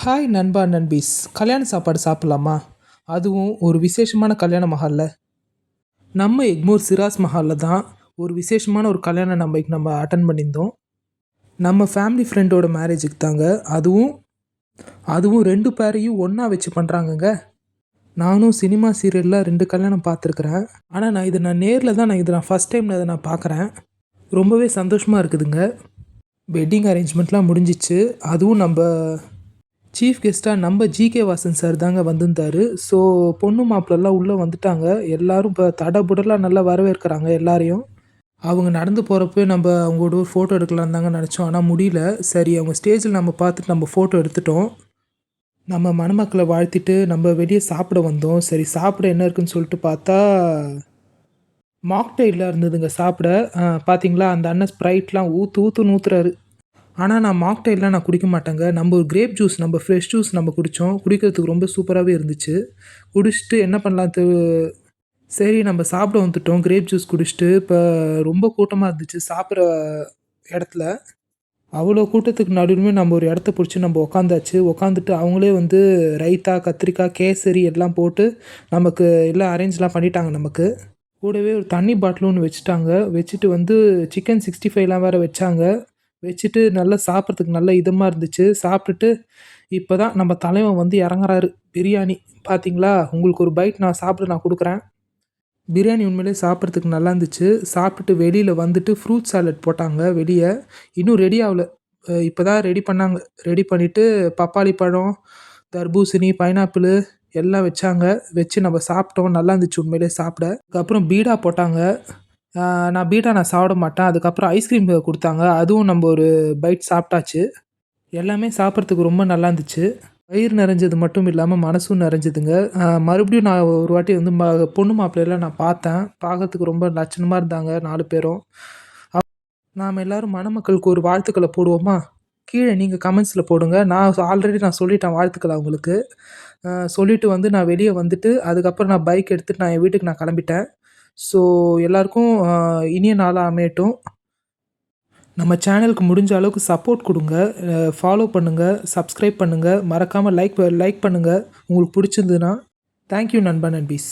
Hi நண்பா நண்பீஸ். கல்யாண சாப்பாடு சாப்பிட்லாமா? அதுவும் ஒரு விசேஷமான கல்யாண மஹால்ல. நம்ம எக்மோர் சிராஸ் மஹால்ல தான் ஒரு விசேஷமான ஒரு கல்யாணம் நம்ம அட்டன் பண்ணியிருந்தோம். நம்ம ஃபேமிலி ஃப்ரெண்டோட மேரேஜுக்கு தாங்க. அதுவும் அதுவும் 2 பேரையும் ஒன்றா வச்சு பண்ணுறாங்கங்க. நானும் சினிமா சீரியலில் 2 கல்யாணம் பார்த்துருக்குறேன். ஆனால் நான் நேரில் தான் நான் ஃபஸ்ட் டைம் இதை நான் பார்க்குறேன். ரொம்பவே சந்தோஷமாக இருக்குதுங்க. வெட்டிங் அரேஞ்ச்மெண்ட்லாம் முடிஞ்சிச்சு. அதுவும் நம்ம சீஃப் கெஸ்ட்டாக நம்ம ஜிகே வாசன் சார் தாங்க வந்திருந்தாரு. ஸோ பொண்ணு மாப்பிள்ளலாம் உள்ளே வந்துட்டாங்க. எல்லாரும் இப்போ தடபுடலாக நல்லா வரவேற்கிறாங்க எல்லாரையும். அவங்க நடந்து போகிறப்ப நம்ம அவங்களோட ஒரு ஃபோட்டோ எடுக்கலான்னு தாங்க நினச்சோம். ஆனால் முடியல. சரி, அவங்க ஸ்டேஜில் நம்ம பார்த்துட்டு நம்ம ஃபோட்டோ எடுத்துட்டோம். நம்ம மணமக்களை வாழ்த்திட்டு நம்ம வெளியே சாப்பிட வந்தோம். சரி, சாப்பிட என்ன இருக்குன்னு சொல்லிட்டு பார்த்தா மாக்டெயிலாக இருந்ததுங்க சாப்பிட. பார்த்தீங்களா, அந்த அண்ணன் ஸ்ப்ரைட்லாம் ஊற்றுன்னு ஊற்றுறாரு. ஆனால் நான் மாக்டெயில்லாம் நான் குடிக்க மாட்டேங்க. நம்ம ஒரு கிரேப் ஜூஸ், நம்ம ஃப்ரெஷ் ஜூஸ் நம்ம குடித்தோம். குடிக்கிறதுக்கு ரொம்ப சூப்பராகவே இருந்துச்சு. குடிச்சிட்டு என்ன பண்ணலாம் சரி நம்ம சாப்பிட வந்துட்டோம். கிரேப் ஜூஸ் குடிச்சிட்டு இப்போ ரொம்ப கூட்டமாக இருந்துச்சு சாப்பிட்ற இடத்துல. அவ்வளோ கூட்டத்துக்கு நடுவுலுமே நம்ம ஒரு இடத்த பிடிச்சி நம்ம உக்காந்தாச்சு. உக்காந்துட்டு அவங்களே வந்து ரைத்தா, கத்திரிக்காய், கேசரி எல்லாம் போட்டு நமக்கு எல்லாம் அரேஞ்ச்லாம் பண்ணிட்டாங்க நமக்கு. கூடவே ஒரு தண்ணி பாட்டிலும் ஒன்று வச்சுட்டாங்க. வச்சுட்டு வந்து சிக்கன் 65லாம் வேறு வச்சாங்க. வச்சுட்டு நல்லா சாப்பிட்றதுக்கு நல்ல இதமாக இருந்துச்சு. சாப்பிட்டுட்டு இப்போ தான் நம்ம தலைவன் வந்து இறங்குறாரு. பிரியாணி பார்த்தீங்களா? உங்களுக்கு ஒரு பைட் நான் கொடுக்குறேன். பிரியாணி உண்மையிலே சாப்பிட்றதுக்கு நல்லா இருந்துச்சு. சாப்பிட்டுட்டு வெளியில் வந்துட்டு ஃப்ரூட் சாலட் போட்டாங்க வெளிய. இன்னும் ரெடி ஆகல. இப்போ தான் ரெடி பண்ணாங்க. ரெடி பண்ணிவிட்டு பப்பாளி பழம், தர்பூசணி, பைனாப்பிளு எல்லாம் வச்சாங்க. வச்சு நம்ம சாப்பிட்டோம். நல்லா இருந்துச்சு உண்மையிலே சாப்பிட. அதுக்கப்புறம் பீடா போட்டாங்க. நான் சாப்பிட மாட்டேன். அதுக்கப்புறம் ஐஸ்கிரீம் கொடுத்தாங்க. அதுவும் நம்ம ஒரு பைட் சாப்பிட்டாச்சு. எல்லாமே சாப்பிட்றதுக்கு ரொம்ப நல்லா இருந்துச்சு. வயிறு நிறைஞ்சது மட்டும் இல்லாமல் மனசும் நிறைஞ்சதுங்க. மறுபடியும் நான் ஒரு வாட்டி வந்து பொண்ணு மாப்பிள்ளையெல்லாம் நான் பார்த்தேன். பார்க்கறதுக்கு ரொம்ப லட்சணமாக இருந்தாங்க 4 பேரும். நாம் எல்லோரும் மணமக்களுக்கு ஒரு வாழ்த்துக்களை போடுவோமா? கீழே நீங்கள் கமெண்ட்ஸில் போடுங்க. ஆல்ரெடி நான் சொல்லிட்டேன் வாழ்த்துக்கள் அவங்களுக்கு. சொல்லிவிட்டு வந்து நான் வெளியே வந்துட்டு அதுக்கப்புறம் நான் பைக் எடுத்துகிட்டு நான் என் வீட்டுக்கு நான் கிளம்பிட்டேன். ஸோ எல்லாருக்கும் இனிய நாளாக அமையட்டும். நம்ம சேனலுக்கு முடிஞ்ச அளவுக்கு சப்போர்ட் கொடுங்க. ஃபாலோ பண்ணுங்கள், சப்ஸ்கிரைப் பண்ணுங்கள், மறக்காமல் லைக் பண்ணுங்கள் உங்களுக்கு பிடிச்சிருந்ததுன்னா. தேங்க்யூ நண்பா நண்பீஸ்.